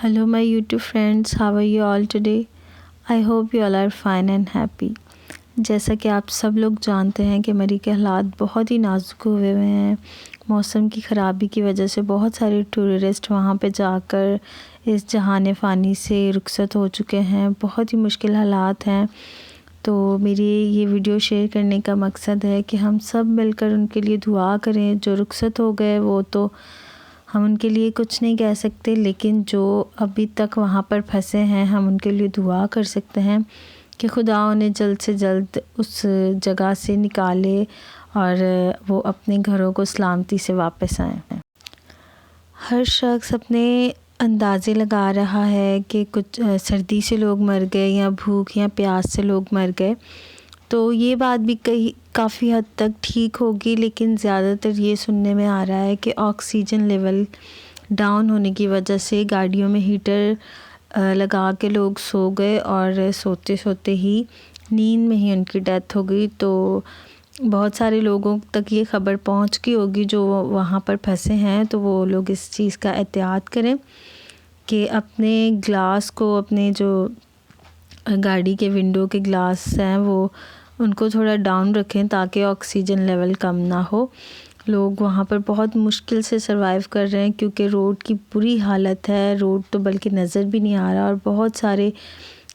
Hello, my YouTube friends. How are you all today? I hope you all are fine and happy. جیسا کہ آپ سب لوگ جانتے ہیں کہ مری کے حالات بہت ہی نازک ہوئے ہیں. موسم کی خرابی کی وجہ سے بہت سارے ٹورسٹ وہاں پہ جا کر اس جہان فانی سے رخصت ہو چکے ہیں. بہت ہی مشکل حالات ہیں. تو میری یہ ویڈیو شیئر کرنے کا مقصد ہے کہ ہم سب مل کر ان کے لیے دعا کریں. جو رخصت ہو گئے وہ تو ہم ان کے لیے کچھ نہیں کہہ سکتے، لیکن جو ابھی تک وہاں پر پھنسے ہیں ہم ان کے لیے دعا کر سکتے ہیں کہ خدا انہیں جلد سے جلد اس جگہ سے نکالے اور وہ اپنے گھروں کو سلامتی سے واپس آئیں. ہر شخص اپنے اندازے لگا رہا ہے کہ کچھ سردی سے لوگ مر گئے یا بھوک یا پیاس سے لوگ مر گئے. تو یہ بات بھی کافی حد تک ٹھیک ہوگی، لیکن زیادہ تر یہ سننے میں آ رہا ہے کہ آکسیجن لیول ڈاؤن ہونے کی وجہ سے گاڑیوں میں ہیٹر لگا کے لوگ سو گئے اور سوتے سوتے ہی نیند میں ہی ان کی ڈیتھ ہو گئی. تو بہت سارے لوگوں تک یہ خبر پہنچ گئی ہوگی جو وہاں پر پھنسے ہیں. تو وہ لوگ اس چیز کا احتیاط کریں کہ اپنے گلاس کو، اپنے جو گاڑی کے ونڈو کے گلاس ہیں وہ ان کو تھوڑا ڈاؤن رکھیں تاکہ آکسیجن لیول کم نہ ہو. لوگ وہاں پر بہت مشکل سے سروائیو کر رہے ہیں کیونکہ روڈ کی بری حالت ہے. روڈ تو بلکہ نظر بھی نہیں آ رہا اور بہت سارے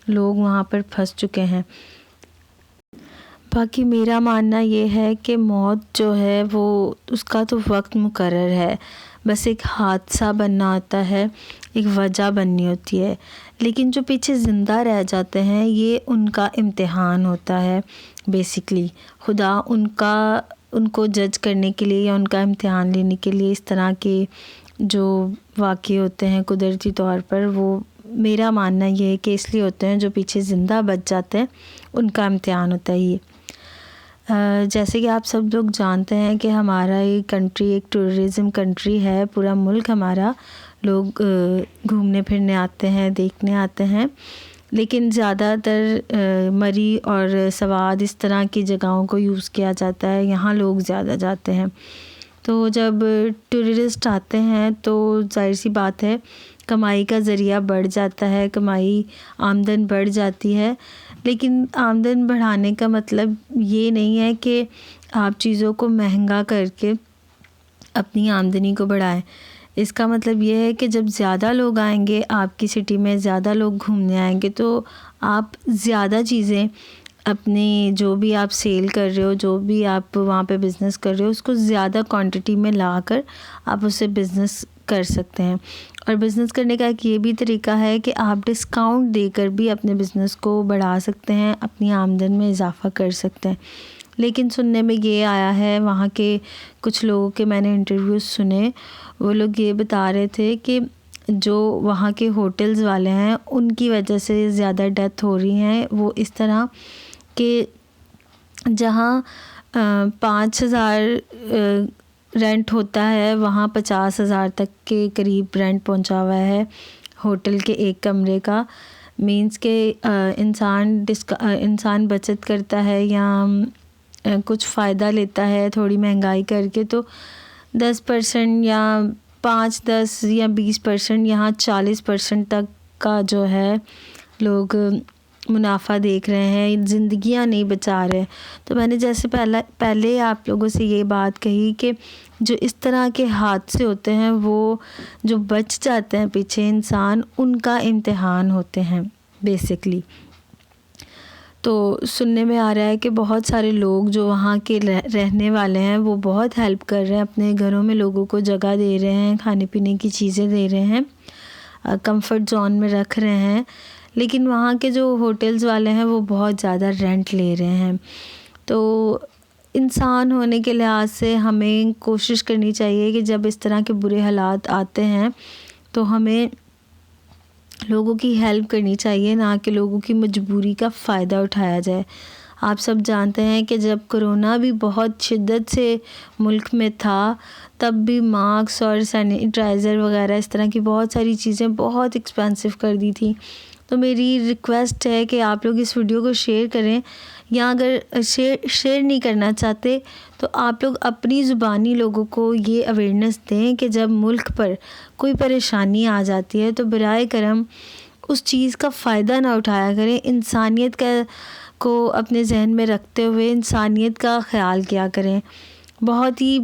لوگ وہاں پر پھنس چکے ہیں. باقی میرا ماننا یہ ہے کہ موت جو ہے وہ اس کا تو وقت مقرر ہے، بس ایک حادثہ بننا ہوتا ہے، ایک وجہ بننی ہوتی ہے. لیکن جو پیچھے زندہ رہ جاتے ہیں یہ ان کا امتحان ہوتا ہے. بیسیکلی خدا ان کو جج کرنے کے لیے یا ان کا امتحان لینے کے لیے اس طرح کے جو واقعے ہوتے ہیں قدرتی طور پر، وہ میرا ماننا یہ ہے کہ اس لیے ہوتے ہیں جو پیچھے زندہ بچ جاتے ہیں ان کا امتحان ہوتا ہے یہ. جیسے کہ آپ سب لوگ جانتے ہیں کہ ہمارا یہ کنٹری ایک ٹورزم کنٹری ہے. پورا ملک ہمارا، لوگ گھومنے پھرنے آتے ہیں، دیکھنے آتے ہیں، لیکن زیادہ تر مری اور سوات اس طرح کی جگہوں کو یوز کیا جاتا ہے. یہاں لوگ زیادہ جاتے ہیں. تو جب ٹورسٹ آتے ہیں تو ظاہر سی بات ہے کمائی کا ذریعہ بڑھ جاتا ہے، کمائی آمدن بڑھ جاتی ہے. لیکن آمدن بڑھانے کا مطلب یہ نہیں ہے کہ آپ چیزوں کو مہنگا کر کے اپنی آمدنی کو بڑھائیں. اس کا مطلب یہ ہے کہ جب زیادہ لوگ آئیں گے آپ کی سٹی میں، زیادہ لوگ گھومنے آئیں گے، تو آپ زیادہ چیزیں اپنی جو بھی آپ سیل کر رہے ہو، جو بھی آپ وہاں پہ بزنس کر رہے ہو، اس کو زیادہ کوانٹٹی میں لا کر آپ اسے بزنس کر سکتے ہیں. اور بزنس کرنے کا ایک یہ بھی طریقہ ہے کہ آپ ڈسکاؤنٹ دے کر بھی اپنے بزنس کو بڑھا سکتے ہیں، اپنی آمدن میں اضافہ کر سکتے ہیں. لیکن سننے میں یہ آیا ہے، وہاں کے کچھ لوگوں کے میں نے انٹرویوز سنے، وہ لوگ یہ بتا رہے تھے کہ جو وہاں کے ہوٹلز والے ہیں ان کی وجہ سے زیادہ ڈیتھ ہو رہی ہیں. وہ اس طرح کہ جہاں 5,000 رینٹ ہوتا ہے وہاں 50,000 تک کے قریب رینٹ پہنچا ہوا ہے ہوٹل کے ایک کمرے کا. مینس کہ انسان بچت کرتا ہے یا کچھ فائدہ لیتا ہے تھوڑی مہنگائی کر کے، تو 10% یا 5-10 یا 20%، یہاں 40% تک کا جو ہے لوگ منافع دیکھ رہے ہیں، زندگیاں نہیں بچا رہے. تو میں نے جیسے پہلے آپ لوگوں سے یہ بات کہی کہ جو اس طرح کے حادثے ہوتے ہیں وہ جو بچ جاتے ہیں پیچھے انسان، ان کا امتحان ہوتے ہیں بیسیکلی. تو سننے میں آ رہا ہے کہ بہت سارے لوگ جو وہاں کے رہنے والے ہیں وہ بہت ہیلپ کر رہے ہیں، اپنے گھروں میں لوگوں کو جگہ دے رہے ہیں، کھانے پینے کی چیزیں دے رہے ہیں، کمفرٹ زون میں رکھ رہے ہیں. لیکن وہاں کے جو ہوٹلز والے ہیں وہ بہت زیادہ رینٹ لے رہے ہیں. تو انسان ہونے کے لحاظ سے ہمیں کوشش کرنی چاہیے کہ جب اس طرح کے برے حالات آتے ہیں تو ہمیں لوگوں کی ہیلپ کرنی چاہیے، نہ کہ لوگوں کی مجبوری کا فائدہ اٹھایا جائے. آپ سب جانتے ہیں کہ جب کرونا بھی بہت شدت سے ملک میں تھا تب بھی ماسک اور سینیٹائزر وغیرہ اس طرح کی بہت ساری چیزیں بہت ایکسپینسو کر دی تھی. تو میری ریکویسٹ ہے کہ آپ لوگ اس ویڈیو کو شیئر کریں، یا اگر شیئر نہیں کرنا چاہتے تو آپ لوگ اپنی زبانی لوگوں کو یہ اویئرنیس دیں کہ جب ملک پر کوئی پریشانی آ جاتی ہے تو برائے کرم اس چیز کا فائدہ نہ اٹھایا کریں، انسانیت کو اپنے ذہن میں رکھتے ہوئے انسانیت کا خیال کیا کریں۔ بہت ہی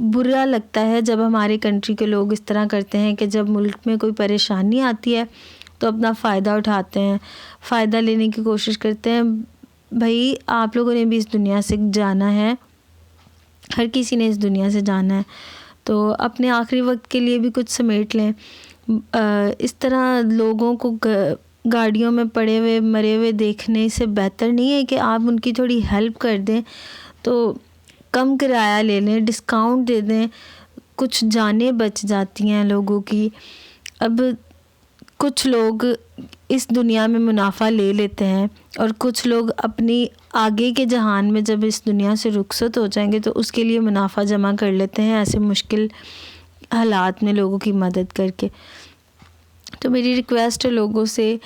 برا لگتا ہے جب ہمارے کنٹری کے لوگ اس طرح کرتے ہیں کہ جب ملک میں کوئی پریشانی آتی ہے تو اپنا فائدہ اٹھاتے ہیں، فائدہ لینے کی کوشش کرتے ہیں۔ بھائی آپ لوگوں نے بھی اس دنیا سے جانا ہے، ہر کسی نے اس دنیا سے جانا ہے، تو اپنے آخری وقت کے لیے بھی کچھ سمیٹ لیں۔ اس طرح لوگوں کو گاڑیوں میں پڑے ہوئے مرے ہوئے دیکھنے سے بہتر نہیں ہے کہ آپ ان کی تھوڑی ہیلپ کر دیں، تو کم کرایہ لے لیں، ڈسکاؤنٹ دے دیں، کچھ جانیں بچ جاتی ہیں لوگوں کی۔ اب کچھ لوگ اس دنیا میں منافع لے لیتے ہیں اور کچھ لوگ اپنی آگے کے جہان میں جب اس دنیا سے رخصت ہو جائیں گے تو اس کے لیے منافع جمع کر لیتے ہیں ایسے مشکل حالات میں لوگوں کی مدد کر کے۔ تو میری ریکویسٹ ہے لوگوں سے،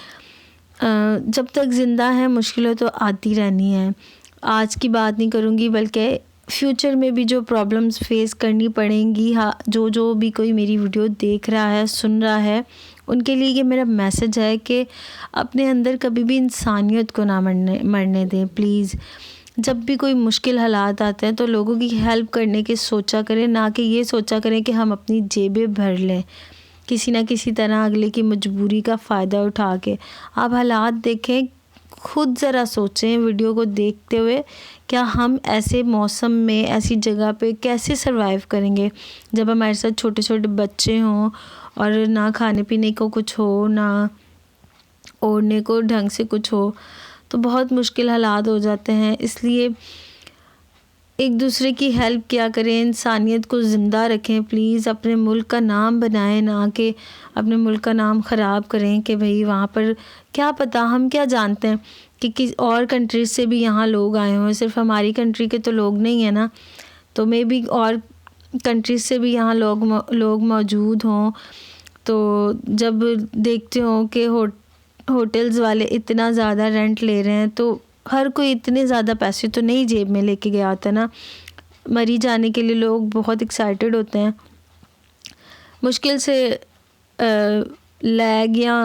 جب تک زندہ ہیں مشکلیں تو آتی رہنی ہیں۔ آج کی بات نہیں کروں گی بلکہ فیوچر میں بھی جو پرابلمز فیس کرنی پڑیں گی، جو بھی کوئی میری ویڈیو دیکھ رہا ہے سن رہا ہے ان کے لیے یہ میرا میسج ہے کہ اپنے اندر کبھی بھی انسانیت کو نہ مرنے دیں پلیز۔ جب بھی کوئی مشکل حالات آتے ہیں تو لوگوں کی ہیلپ کرنے کی سوچا کریں، نہ کہ یہ سوچا کریں کہ ہم اپنی جیبیں بھر لیں کسی نہ کسی طرح اگلے کی مجبوری کا فائدہ اٹھا کے۔ آپ حالات دیکھیں، خود ذرا سوچیں ویڈیو کو دیکھتے ہوئے، کیا ہم ایسے موسم میں ایسی جگہ پہ کیسے سروائیو کریں گے جب ہمارے ساتھ چھوٹے چھوٹے بچے ہوں اور نہ کھانے پینے کو کچھ ہو، نہ اوڑھنے کو ڈھنگ سے کچھ ہو، تو بہت مشکل حالات ہو جاتے ہیں۔ اس لیے ایک دوسرے کی ہیلپ کیا کریں، انسانیت کو زندہ رکھیں پلیز، اپنے ملک کا نام بنائیں، نہ کہ اپنے ملک کا نام خراب کریں کہ بھئی وہاں پر کیا پتہ، ہم کیا جانتے ہیں کہ کسی اور کنٹریز سے بھی یہاں لوگ آئے ہوئے، صرف ہماری کنٹری کے تو لوگ نہیں ہیں نا، تو مے بی اور کنٹریز سے بھی یہاں لوگ موجود ہوں۔ تو جب دیکھتے ہوں کہ ہوٹلز والے اتنا زیادہ رینٹ لے رہے ہیں تو ہر کوئی اتنے زیادہ پیسے تو نہیں جیب میں لے کے گیا ہوتا نا، مری جانے کے لیے لوگ بہت ایکسائٹڈ ہوتے ہیں، مشکل سے لیگ یا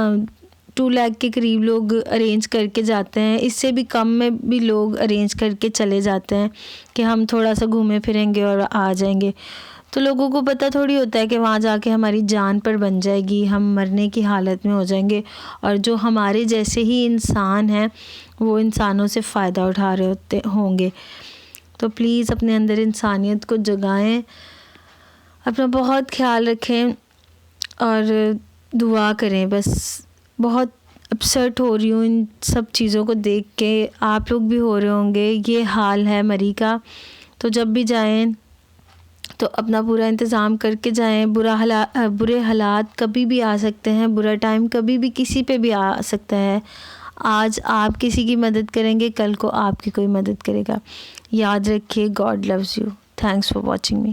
2 لیگ کے قریب لوگ ارینج کر کے جاتے ہیں، اس سے بھی کم میں بھی لوگ ارینج کر کے چلے جاتے ہیں کہ ہم تھوڑا سا گھومیں پھریں گے اور آ جائیں گے۔ تو لوگوں کو پتہ تھوڑی ہوتا ہے کہ وہاں جا کے ہماری جان پر بن جائے گی، ہم مرنے کی حالت میں ہو جائیں گے، اور جو ہمارے جیسے ہی انسان ہیں وہ انسانوں سے فائدہ اٹھا رہے ہوں گے۔ تو پلیز اپنے اندر انسانیت کو جگائیں، اپنا بہت خیال رکھیں اور دعا کریں۔ بس بہت اپسیٹ ہو رہی ہوں ان سب چیزوں کو دیکھ کے، آپ لوگ بھی ہو رہے ہوں گے، یہ حال ہے مری کا۔ تو جب بھی جائیں تو اپنا پورا انتظام کر کے جائیں، برے حالات کبھی بھی آ سکتے ہیں، برا ٹائم کبھی بھی کسی پہ بھی آ سکتا ہے۔ آج آپ کسی کی مدد کریں گے، کل کو آپ کی کوئی مدد کرے گا۔ یاد رکھیے، God loves you. Thanks for watching me.